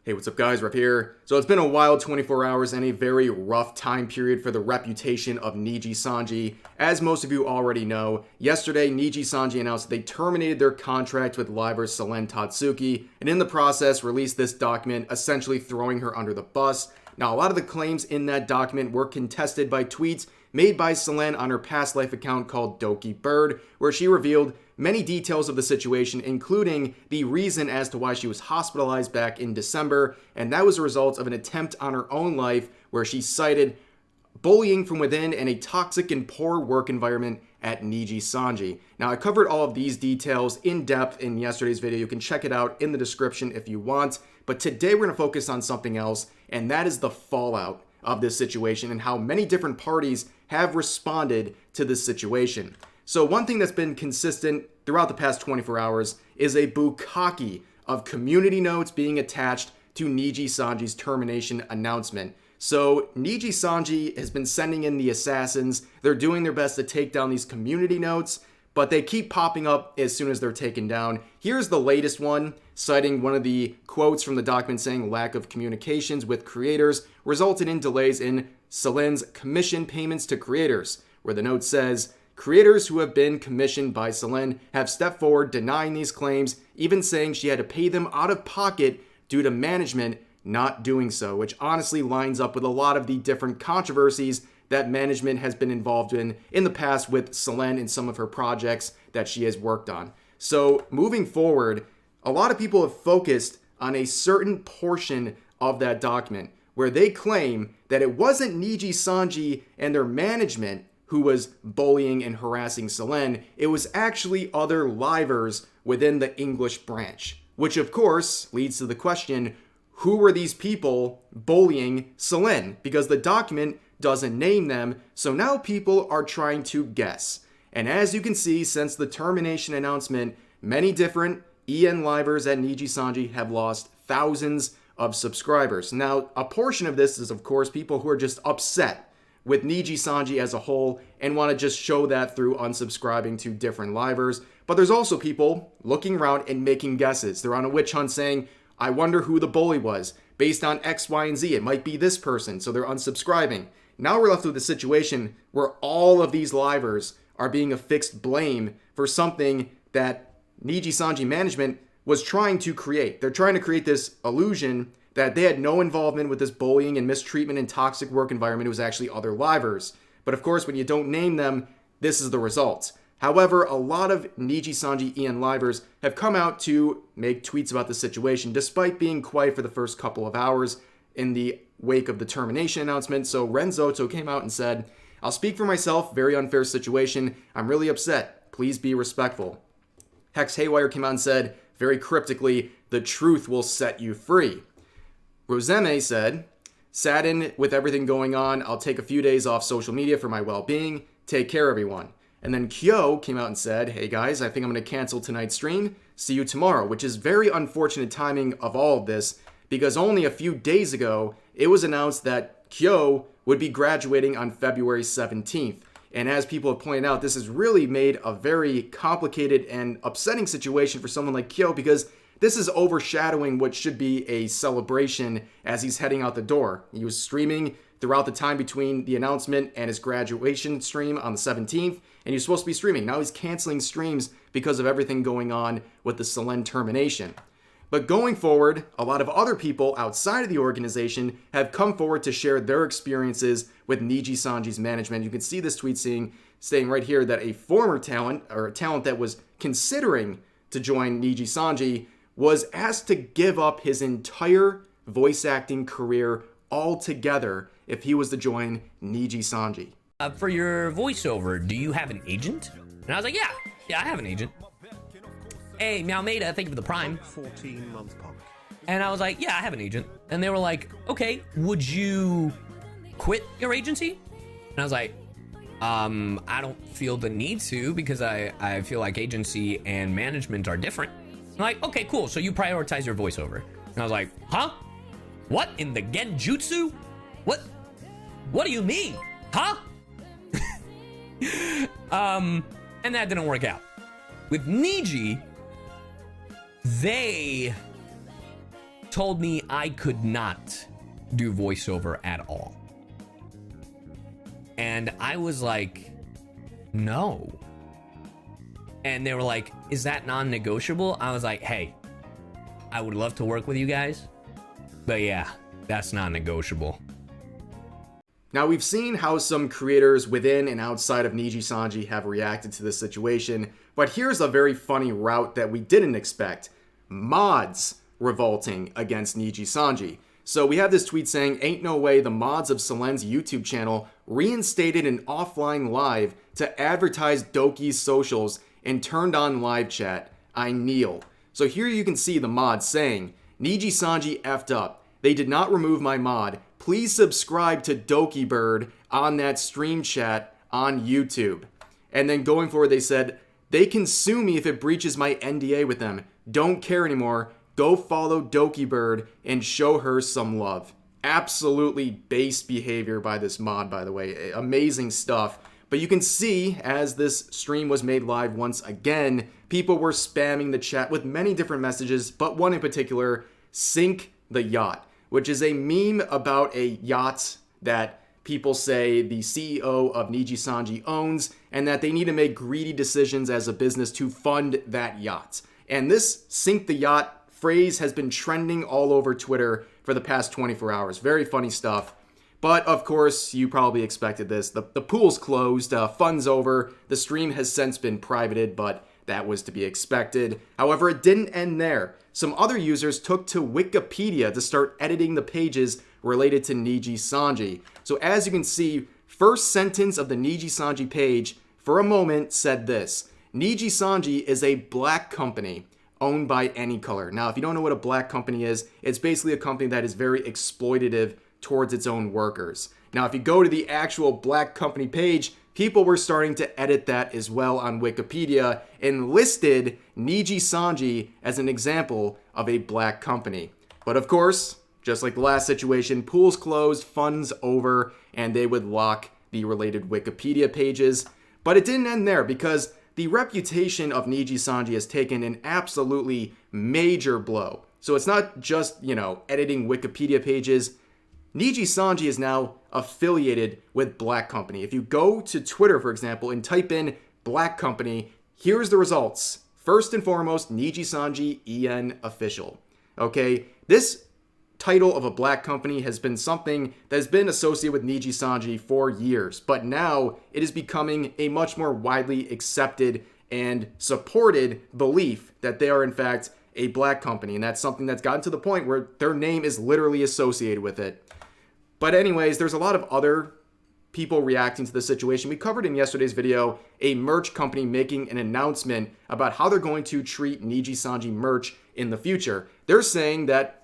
Hey, what's up guys, Rev here. So it's been a wild 24 hours and a very rough time period for the reputation of Nijisanji. As most of you already know, yesterday Nijisanji announced that they terminated their contract with liver Selen Tatsuki, and in the process released this document essentially throwing her under the bus. Now a lot of the claims in that document were contested by tweets made by Selen on her past life account called Dokibird, where she revealed many details of the situation, including the reason as to why she was hospitalized back in December, and that was a result of an attempt on her own life where she cited bullying from within and a toxic and poor work environment at Nijisanji. Now, I covered all of these details in depth in yesterday's video. You can check it out in the description if you want, but today we're going to focus on something else, and that is the fallout of this situation and how many different parties have responded to this situation. So one thing that's been consistent throughout the past 24 hours is a bukkake of community notes being attached to Nijisanji's termination announcement. So Nijisanji has been sending in the assassins. They're doing their best to take down these community notes, but they keep popping up as soon as they're taken down. Here's the latest one, citing one of the quotes from the document saying lack of communications with creators resulted in delays in Selen's commission payments to creators, where the note says, creators who have been commissioned by Selen have stepped forward denying these claims, even saying she had to pay them out of pocket due to management not doing so, which honestly lines up with a lot of the different controversies that management has been involved in the past with Selen and some of her projects that she has worked on. So moving forward, a lot of people have focused on a certain portion of that document where they claim that it wasn't Nijisanji and their management who was bullying and harassing Selen, it was actually other livers within the English branch. Which of course leads to the question, who were these people bullying Selen? Because the document doesn't name them, so now people are trying to guess. And as you can see, since the termination announcement, many different EN livers at Nijisanji have lost thousands of subscribers. Now, a portion of this is of course people who are just upset with Nijisanji as a whole and want to just show that through unsubscribing to different livers. But there's also people looking around and making guesses. They're on a witch hunt saying, I wonder who the bully was. Based on X, Y, and Z, it might be this person, so they're unsubscribing. Now we're left with a situation where all of these livers are being affixed blame for something that Nijisanji management was trying to create. They're trying to create this illusion that they had no involvement with this bullying and mistreatment and toxic work environment. It was actually other livers. But of course, when you don't name them, this is the result. However, a lot of Nijisanji EN livers have come out to make tweets about the situation, despite being quiet for the first couple of hours in the wake of the termination announcement. So Renzoto came out and said, I'll speak for myself, very unfair situation. I'm really upset. Please be respectful. Hex Haywire came out and said, very cryptically, the truth will set you free. Roseme said, saddened with everything going on, I'll take a few days off social media for my well-being. Take care, everyone. And then Kyo came out and said, hey guys, I think I'm going to cancel tonight's stream. See you tomorrow, which is very unfortunate timing of all of this because only a few days ago, it was announced that Kyo would be graduating on February 17th. And as people have pointed out, this has really made a very complicated and upsetting situation for someone like Kyo because this is overshadowing what should be a celebration as he's heading out the door. He was streaming throughout the time between the announcement and his graduation stream on the 17th, and he was supposed to be streaming. Now he's canceling streams because of everything going on with the Selen termination. But going forward, a lot of other people outside of the organization have come forward to share their experiences with Nijisanji's management. You can see this tweet saying right here that a former talent, or a talent that was considering to join Nijisanji, was asked to give up his entire voice acting career altogether if he was to join Nijisanji. For your voiceover, do you have an agent? And I was like, yeah, I have an agent. Hey, Meowmeda, thank you for the prime. 14-month punk. And I was like, yeah, I have an agent. And they were like, okay, would you quit your agency? And I was like, I don't feel the need to because I feel like agency and management are different. I'm like, okay, cool. So you prioritize your voiceover. And I was like, huh? What in the genjutsu? What do you mean? Huh? And that didn't work out. With Niji, they told me I could not do voiceover at all. And I was like, no. And they were like, is that non-negotiable? I was like, hey, I would love to work with you guys, but yeah, that's non-negotiable. Now, we've seen how some creators within and outside of Nijisanji have reacted to this situation, but here's a very funny route that we didn't expect. Mods revolting against Nijisanji. So we have this tweet saying, ain't no way the mods of Selen's YouTube channel reinstated an offline live to advertise Doki's socials and turned on live chat. I kneel. So here you can see the mod saying, Nijisanji effed up. They did not remove my mod. Please subscribe to Dokibird on that stream chat on YouTube. And then going forward, they said, they can sue me if it breaches my NDA with them. Don't care anymore. Go follow Dokibird and show her some love. Absolutely base behavior by this mod, by the way. Amazing stuff. But you can see, as this stream was made live once again, people were spamming the chat with many different messages, but one in particular, sink the yacht, which is a meme about a yacht that people say the CEO of Nijisanji owns, and that they need to make greedy decisions as a business to fund that yacht. And this sink the yacht phrase has been trending all over Twitter for the past 24 hours. Very funny stuff. But of course, you probably expected this. The pool's closed, fun's over. The stream has since been privated, but that was to be expected. However, it didn't end there. Some other users took to Wikipedia to start editing the pages related to Nijisanji. So as you can see, first sentence of the Nijisanji page, for a moment, said this: Nijisanji is a black company owned by Any Color. Now, if you don't know what a black company is, it's basically a company that is very exploitative towards its own workers. Now, if you go to the actual black company page, people were starting to edit that as well on Wikipedia and listed Nijisanji as an example of a black company. But of course, just like the last situation, pools closed, funds over, and they would lock the related Wikipedia pages. But it didn't end there, because the reputation of Nijisanji has taken an absolutely major blow. So it's not just, editing Wikipedia pages. Nijisanji is now affiliated with Black Company. If you go to Twitter, for example, and type in Black Company, here's the results. First and foremost, Nijisanji EN official. Okay, this title of a black company has been something that has been associated with Nijisanji for years, but now it is becoming a much more widely accepted and supported belief that they are in fact a black company, and that's something that's gotten to the point where their name is literally associated with it. But anyways, there's a lot of other people reacting to the situation. We covered in yesterday's video a merch company making an announcement about how they're going to treat Nijisanji merch in the future. They're saying that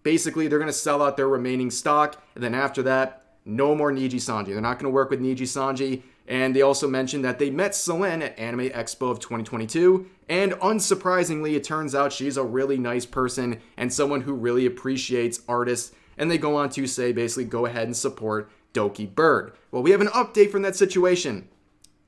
basically they're going to sell out their remaining stock, and then after that, no more Nijisanji. They're not going to work with Nijisanji. And they also mentioned that they met Selen at Anime Expo of 2022, and unsurprisingly, it turns out she's a really nice person and someone who really appreciates artists. And they go on to say, basically, go ahead and support Dokibird. Well, we have an update from that situation.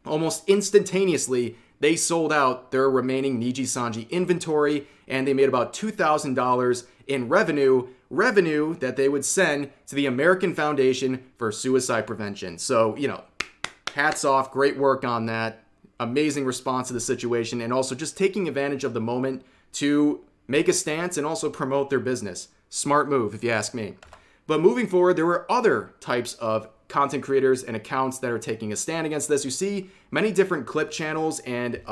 Almost instantaneously, they sold out their remaining Nijisanji inventory, and they made about $2,000 in revenue that they would send to the American Foundation for Suicide Prevention. So, hats off, great work on that. Amazing response to the situation, and also just taking advantage of the moment to make a stance and also promote their business. Smart move, if you ask me. But moving forward, there were other types of content creators and accounts that are taking a stand against this. You see many different clip channels and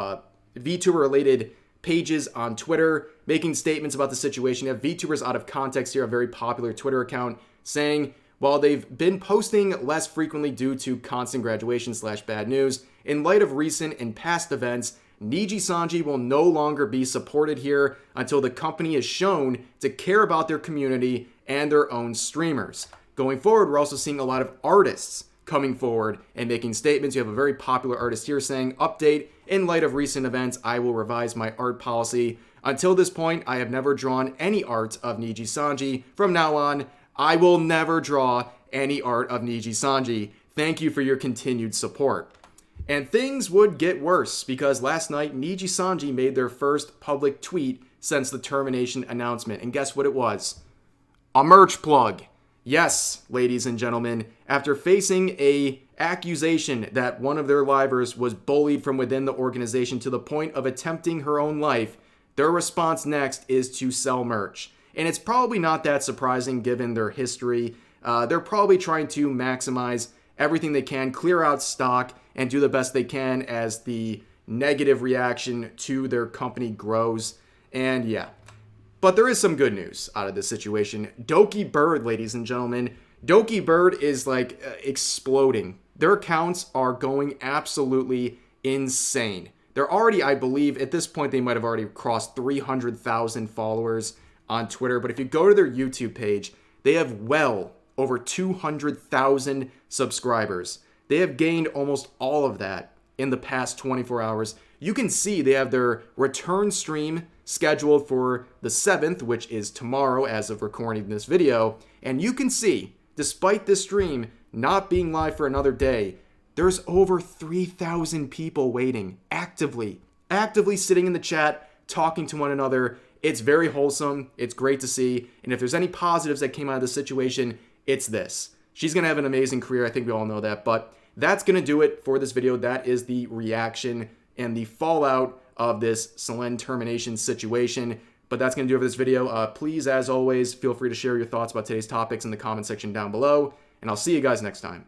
VTuber-related pages on Twitter making statements about the situation. You have VTubers Out of Context here, a very popular Twitter account, saying, while they've been posting less frequently due to constant graduation/bad news, in light of recent and past events, Nijisanji will no longer be supported here until the company is shown to care about their community and their own streamers. Going forward, we're also seeing a lot of artists coming forward and making statements. You have a very popular artist here saying, update, in light of recent events, I will revise my art policy. Until this point, I have never drawn any art of Nijisanji. From now on, I will never draw any art of Nijisanji. Thank you for your continued support. And things would get worse, because last night Nijisanji made their first public tweet since the termination announcement. And guess what it was? A merch plug. Yes, ladies and gentlemen, after facing a accusation that one of their livers was bullied from within the organization to the point of attempting her own life, their response next is to sell merch. And it's probably not that surprising given their history. They're probably trying to maximize everything they can, clear out stock, and do the best they can as the negative reaction to their company grows. And yeah. But there is some good news out of this situation. Dokibird, ladies and gentlemen. Dokibird is like exploding. Their accounts are going absolutely insane. They're already, I believe, at this point, they might have already crossed 300,000 followers on Twitter. But if you go to their YouTube page, they have well over 200,000 subscribers. They have gained almost all of that in the past 24 hours. You can see they have their return stream scheduled for the 7th, which is tomorrow as of recording this video. And you can see, despite this stream not being live for another day, there's over 3,000 people waiting, actively sitting in the chat, talking to one another. It's very wholesome. It's great to see. And if there's any positives that came out of this situation, it's this. She's going to have an amazing career. I think we all know that. But that's going to do it for this video. That is the reaction and the fallout of this Selen termination situation. But that's going to do it for this video. Please, as always, feel free to share your thoughts about today's topics in the comment section down below. And I'll see you guys next time.